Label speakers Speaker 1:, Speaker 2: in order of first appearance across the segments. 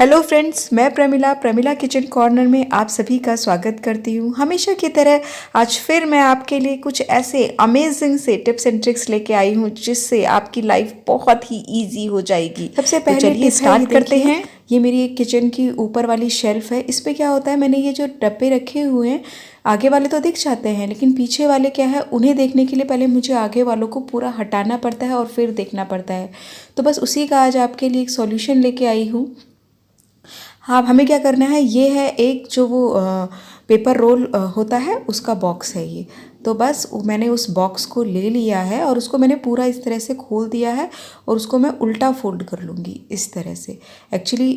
Speaker 1: Hello friends, मैं Pramila kitchen corner में आप सभी का स्वागत करती हूँ। हमेशा की तरह आज फिर मैं आपके लिए कुछ ऐसे अमेजिंग से टिप्स एंड ट्रिक्स लेके आई हूँ जिससे आपकी लाइफ बहुत ही इजी हो जाएगी। सबसे पहले
Speaker 2: चलिए
Speaker 1: स्टार्ट करते हैं। ये मेरी एक किचन की ऊपर वाली शेल्फ है। इस पे क्या होता है, मैंने ये जो डब्बे रखे हुए हैं, आगे वाले तो दिख जाते हैं लेकिन पीछे वाले क्या है, उन्हें देखने के लिए पहले मुझे आगे वालों को पूरा हटाना पड़ता है और फिर देखना पड़ता है। तो बस उसी का आज आपके लिए एक सॉल्यूशन लेके आई हूँ। हाँ, हमें क्या करना है, ये है एक जो वो पेपर रोल होता है उसका बॉक्स है ये। तो बस मैंने उस बॉक्स को ले लिया है और उसको मैंने पूरा इस तरह से खोल दिया है और उसको मैं उल्टा फोल्ड कर लूँगी इस तरह से। एक्चुअली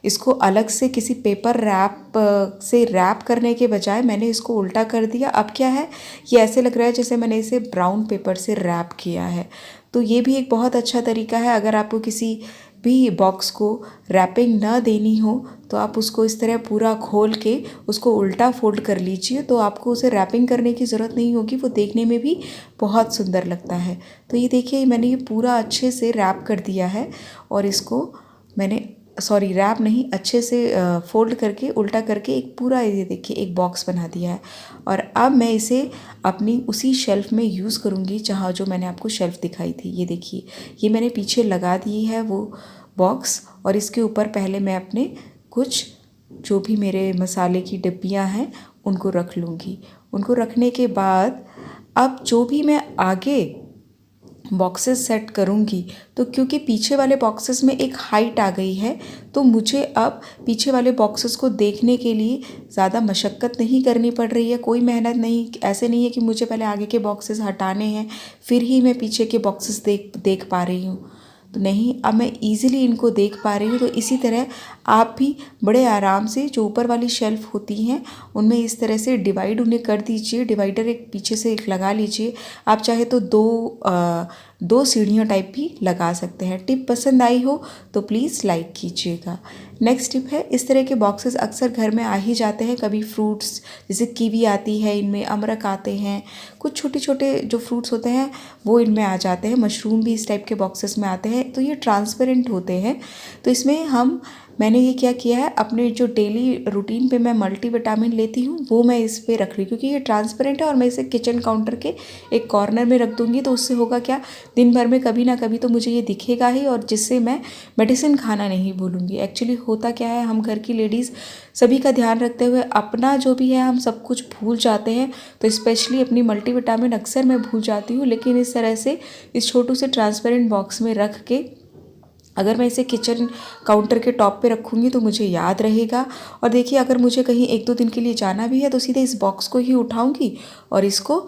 Speaker 1: इसको अलग से किसी पेपर रैप से रैप करने के बजाय मैंने इसको उल्टा कर दिया। अब क्या है, ये ऐसे लग रहा है जैसे मैंने इसे ब्राउन पेपर से रैप किया है। तो ये भी एक बहुत अच्छा तरीका है। अगर आपको किसी भी बॉक्स को रैपिंग ना देनी हो तो आप उसको इस तरह पूरा खोल के उसको उल्टा फोल्ड कर लीजिए, तो आपको उसे रैपिंग करने की ज़रूरत नहीं होगी। वो देखने में भी बहुत सुंदर लगता है। तो ये देखिए, मैंने ये पूरा अच्छे से रैप कर दिया है और इसको मैंने रैप नहीं, अच्छे से फोल्ड करके उल्टा करके एक पूरा, ये देखिए, एक बॉक्स बना दिया है। और अब मैं इसे अपनी उसी शेल्फ में यूज़ करूँगी जहाँ जो मैंने आपको शेल्फ दिखाई थी। ये देखिए, ये मैंने पीछे लगा दी है वो बॉक्स और इसके ऊपर पहले मैं अपने कुछ जो भी मेरे मसाले की डिब्बियाँ हैं उनको रख लूँगी। उनको रखने के बाद अब जो भी मैं आगे बॉक्सेस सेट करूँगी, तो क्योंकि पीछे वाले बॉक्सेस में एक हाइट आ गई है तो मुझे अब पीछे वाले बॉक्सेस को देखने के लिए ज़्यादा मशक्क़त नहीं करनी पड़ रही है, कोई मेहनत नहीं। ऐसे नहीं है कि मुझे पहले आगे के बॉक्सेस हटाने हैं फिर ही मैं पीछे के बॉक्सेस देख पा रही हूँ। तो नहीं, अब मैं ईज़िली इनको देख पा रही हूँ। तो इसी तरह आप भी बड़े आराम से जो ऊपर वाली शेल्फ होती हैं उनमें इस तरह से डिवाइड उन्हें कर दीजिए। डिवाइडर एक पीछे से एक लगा लीजिए। आप चाहे तो दो सीढ़ियों टाइप भी लगा सकते हैं। टिप पसंद आई हो तो प्लीज़ लाइक कीजिएगा। नेक्स्ट टिप है, इस तरह के बॉक्सेस अक्सर घर में आ ही जाते हैं। कभी फ्रूट्स जैसे कीवी आती है, इनमें अमरक आते हैं, कुछ छोटे छोटे जो फ्रूट्स होते हैं वो इनमें आ जाते हैं। मशरूम भी इस टाइप के बॉक्सेस में आते हैं। तो ये ट्रांसपेरेंट होते हैं। तो इसमें मैंने ये क्या किया है, अपने जो डेली रूटीन पे मैं मल्टीविटामिन लेती हूँ वो मैं इस पे रख रही हूँ क्योंकि ये ट्रांसपेरेंट है और मैं इसे किचन काउंटर के एक कॉर्नर में रख दूँगी। तो उससे होगा क्या, दिन भर में कभी ना कभी तो मुझे ये दिखेगा ही और जिससे मैं मेडिसिन खाना नहीं भूलूँगी। एक्चुअली होता क्या है, हम घर की लेडीज़ सभी का ध्यान रखते हुए अपना जो भी है हम सब कुछ भूल जाते हैं। तो स्पेशली अपनी मल्टीविटामिन अक्सर मैं भूल जाती हूँ। लेकिन इस तरह से इस छोटू से ट्रांसपेरेंट बॉक्स में रख के अगर मैं इसे किचन काउंटर के टॉप पे रखूँगी तो मुझे याद रहेगा। और देखिए, अगर मुझे कहीं 1-2 दिन के लिए जाना भी है तो सीधे इस बॉक्स को ही उठाऊँगी और इसको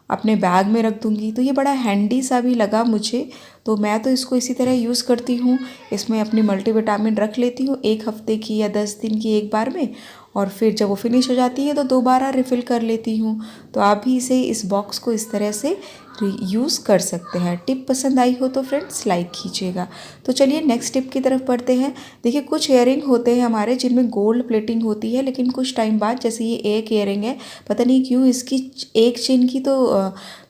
Speaker 1: अपने बैग में रख दूँगी। तो ये बड़ा हैंडी सा भी लगा मुझे। तो मैं तो इसको इसी तरह यूज़ करती हूँ। इसमें अपनी मल्टीविटामिन रख लेती हूँ 1 हफ्ते की या 10 दिन की एक बार में, और फिर जब वो फिनिश हो जाती है तो दोबारा रिफ़िल कर लेती हूँ। तो आप भी इस बॉक्स को इस तरह से यूज़ कर सकते हैं। टिप पसंद आई हो तो फ्रेंड्स लाइक कीजिएगा। तो चलिए नेक्स्ट टिप की तरफ बढ़ते हैं। देखिए, कुछ इयरिंग होते हैं हमारे जिनमें गोल्ड प्लेटिंग होती है, लेकिन कुछ टाइम बाद, जैसे ये एक इयरिंग है, पता नहीं क्यों इसकी एक चेन की तो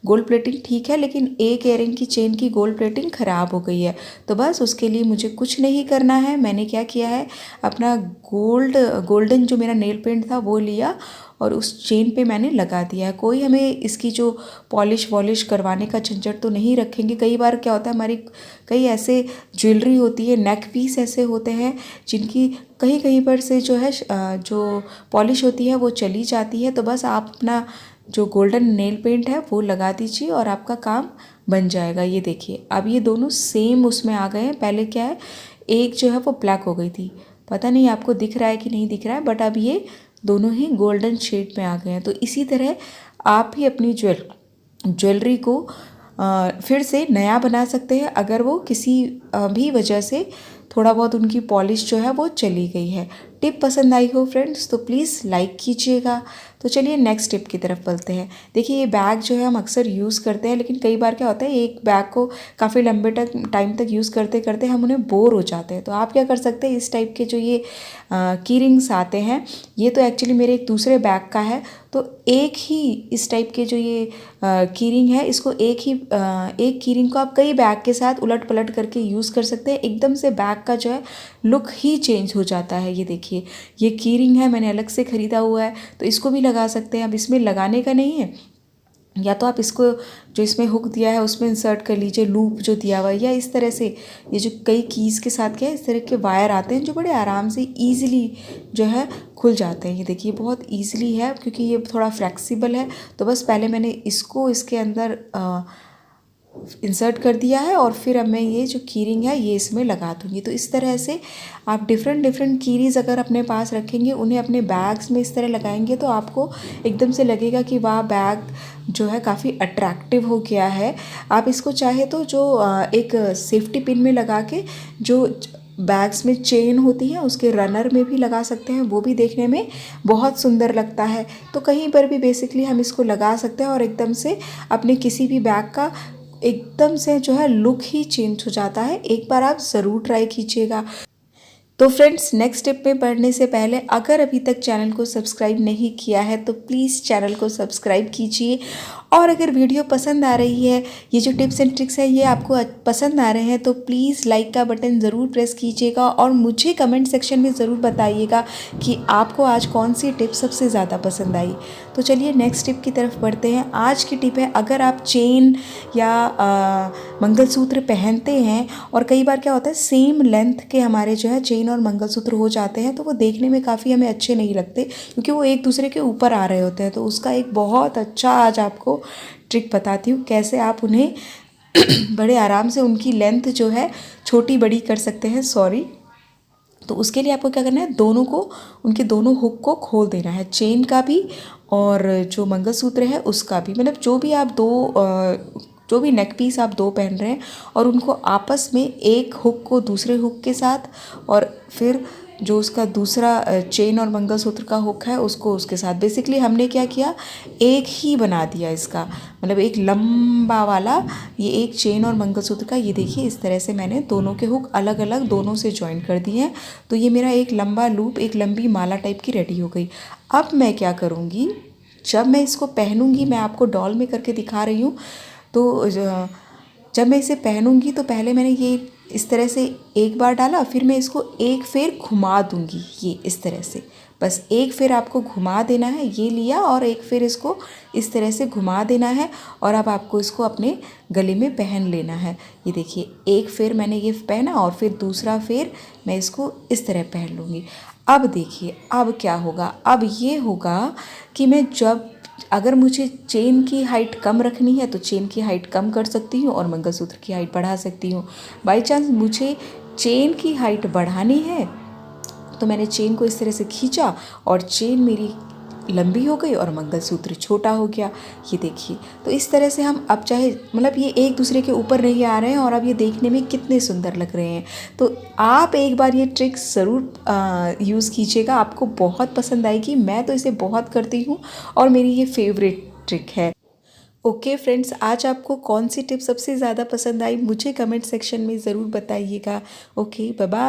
Speaker 1: गोल्ड प्लेटिंग ठीक है लेकिन एक इयरिंग की चेन की गोल्ड प्लेटिंग ख़राब हो गई है। तो बस उसके लिए मुझे कुछ नहीं करना है। मैंने क्या किया है, अपना गोल्डन जो मेरा नेल पेंट था वो लिया और उस चेन पे मैंने लगा दिया है। कोई हमें इसकी जो पॉलिश वॉलिश करवाने का झंझट तो नहीं रखेंगे। कई बार क्या होता है, हमारी कई ऐसे ज्वेलरी होती है, नेक पीस ऐसे होते हैं जिनकी कहीं कहीं पर से जो है जो पॉलिश होती है वो चली जाती है। तो बस आप अपना जो गोल्डन नेल पेंट है वो लगा दीजिए और आपका काम बन जाएगा। ये देखिए, अब ये दोनों सेम उसमें आ गए हैं। पहले क्या है, एक जो है वो ब्लैक हो गई थी, पता नहीं आपको दिख रहा है कि नहीं दिख रहा है, बट अब ये दोनों ही गोल्डन शेड में आ गए हैं। तो इसी तरह आप भी अपनी ज्वेलरी को फिर से नया बना सकते हैं अगर वो किसी भी वजह से थोड़ा बहुत उनकी पॉलिश जो है वो चली गई है। टिप पसंद आई हो फ्रेंड्स तो प्लीज़ लाइक कीजिएगा। तो चलिए नेक्स्ट टिप की तरफ बढ़ते हैं। देखिए, ये बैग जो है हम अक्सर यूज़ करते हैं, लेकिन कई बार क्या होता है, एक बैग को काफ़ी लंबे टाइम तक यूज़ करते करते हम उन्हें बोर हो जाते हैं। तो आप क्या कर सकते हैं, इस टाइप के जो ये की रिंग्स आते हैं, ये तो एक्चुअली मेरे एक दूसरे बैग का है, तो एक ही इस टाइप के जो ये की रिंग है, इसको एक की रिंग को आप कई बैग के साथ उलट पलट करके यूज़ कर सकते हैं। एकदम से बैग का जो है लुक ही चेंज हो जाता है। ये देखिए, ये की रिंग है, मैंने अलग से ख़रीदा हुआ है, तो इसको भी लगा सकते हैं। अब इसमें लगाने का नहीं है, या तो आप इसको जो इसमें हुक दिया है उसमें इंसर्ट कर लीजिए, लूप जो दिया हुआ है, या इस तरह से ये जो कई कीज़ के साथ क्या है, इस तरह के वायर आते हैं जो बड़े आराम से ईजिली जो है खुल जाते हैं। ये देखिए बहुत ईजिली है क्योंकि ये थोड़ा फ्लेक्सिबल है। तो बस पहले मैंने इसको इसके अंदर इंसर्ट कर दिया है और फिर अब मैं ये जो की रिंग है ये इसमें लगा दूँगी। तो इस तरह से आप डिफरेंट डिफरेंट कीरीज अगर अपने पास रखेंगे, उन्हें अपने बैग्स में इस तरह लगाएंगे तो आपको एकदम से लगेगा कि वाह, बैग जो है काफ़ी अट्रैक्टिव हो गया है। आप इसको चाहे तो जो एक सेफ्टी पिन में लगा के जो बैग्स में चेन होती है उसके रनर में भी लगा सकते हैं, वो भी देखने में बहुत सुंदर लगता है। तो कहीं पर भी बेसिकली हम इसको लगा सकते हैं और एकदम से अपने किसी भी बैग का एकदम से जो है लुक ही चेंज हो जाता है। एक बार आप ज़रूर ट्राई कीजिएगा। तो फ्रेंड्स, नेक्स्ट स्टेप में बढ़ने से पहले अगर अभी तक चैनल को सब्सक्राइब नहीं किया है तो प्लीज़ चैनल को सब्सक्राइब कीजिए। और अगर वीडियो पसंद आ रही है, ये जो टिप्स एंड ट्रिक्स है ये आपको पसंद आ रहे हैं, तो प्लीज़ लाइक का बटन ज़रूर प्रेस कीजिएगा और मुझे कमेंट सेक्शन में ज़रूर बताइएगा कि आपको आज कौन सी टिप सबसे ज़्यादा पसंद आई। तो चलिए नेक्स्ट टिप की तरफ बढ़ते हैं। आज की टिप है, अगर आप चेन या मंगलसूत्र पहनते हैं और कई बार क्या होता है सेम लेंथ के हमारे जो है चेन और मंगलसूत्र हो जाते हैं, तो वो देखने में काफ़ी हमें अच्छे नहीं लगते क्योंकि वो एक दूसरे के ऊपर आ रहे होते हैं। तो उसका एक बहुत अच्छा आज आपको ट्रिक बताती हूँ कैसे आप उन्हें बड़े आराम से उनकी लेंथ जो है छोटी बड़ी कर सकते हैं। तो उसके लिए आपको क्या करना है, दोनों को, उनके दोनों हुक को खोल देना है, चेन का भी और जो मंगलसूत्र है उसका भी। मतलब जो भी नेक पीस आप दो पहन रहे हैं और उनको आपस में एक हुक को दूसरे हुक के साथ और फिर जो उसका दूसरा चेन और मंगलसूत्र का हुक है उसको उसके साथ, बेसिकली हमने क्या किया, एक ही बना दिया इसका, मतलब एक लंबा वाला ये एक चेन और मंगलसूत्र का। ये देखिए इस तरह से मैंने दोनों के हुक अलग अलग दोनों से ज्वाइन कर दिए हैं। तो ये मेरा एक लंबा लूप, एक लंबी माला टाइप की रेडी हो गई। अब मैं क्या करूँगी, जब मैं इसको पहनूँगी, मैं आपको डॉल में करके दिखा रही हूँ, तो जब मैं इसे पहनूँगी तो पहले मैंने ये इस तरह से एक बार डाला, फिर मैं इसको एक फेर घुमा दूँगी, ये इस तरह से, बस एक फेर आपको घुमा देना है। ये लिया और एक फेर इसको इस तरह से घुमा देना है और अब आपको इसको अपने गले में पहन लेना है। ये देखिए एक फेर मैंने ये पहना और फिर दूसरा फेर मैं इसको इस तरह पहन लूँगी। अब देखिए अब क्या होगा, अब ये होगा कि मैं अगर मुझे चेन की हाइट कम रखनी है तो चेन की हाइट कम कर सकती हूँ और मंगलसूत्र की हाइट बढ़ा सकती हूँ। बाई चांस मुझे चेन की हाइट बढ़ानी है तो मैंने चेन को इस तरह से खींचा और चेन मेरी लंबी हो गई और मंगलसूत्र छोटा हो गया। ये देखिए, तो इस तरह से हम अब चाहे, मतलब ये एक दूसरे के ऊपर नहीं आ रहे हैं और अब ये देखने में कितने सुंदर लग रहे हैं। तो आप एक बार ये ट्रिक्स ज़रूर यूज़ कीजिएगा, आपको बहुत पसंद आएगी। मैं तो इसे बहुत करती हूँ और मेरी ये फेवरेट ट्रिक है। ओके फ्रेंड्स, आज आपको कौन सी टिप सबसे ज़्यादा पसंद आई मुझे कमेंट सेक्शन में ज़रूर बताइएगा। Okay, bye bye.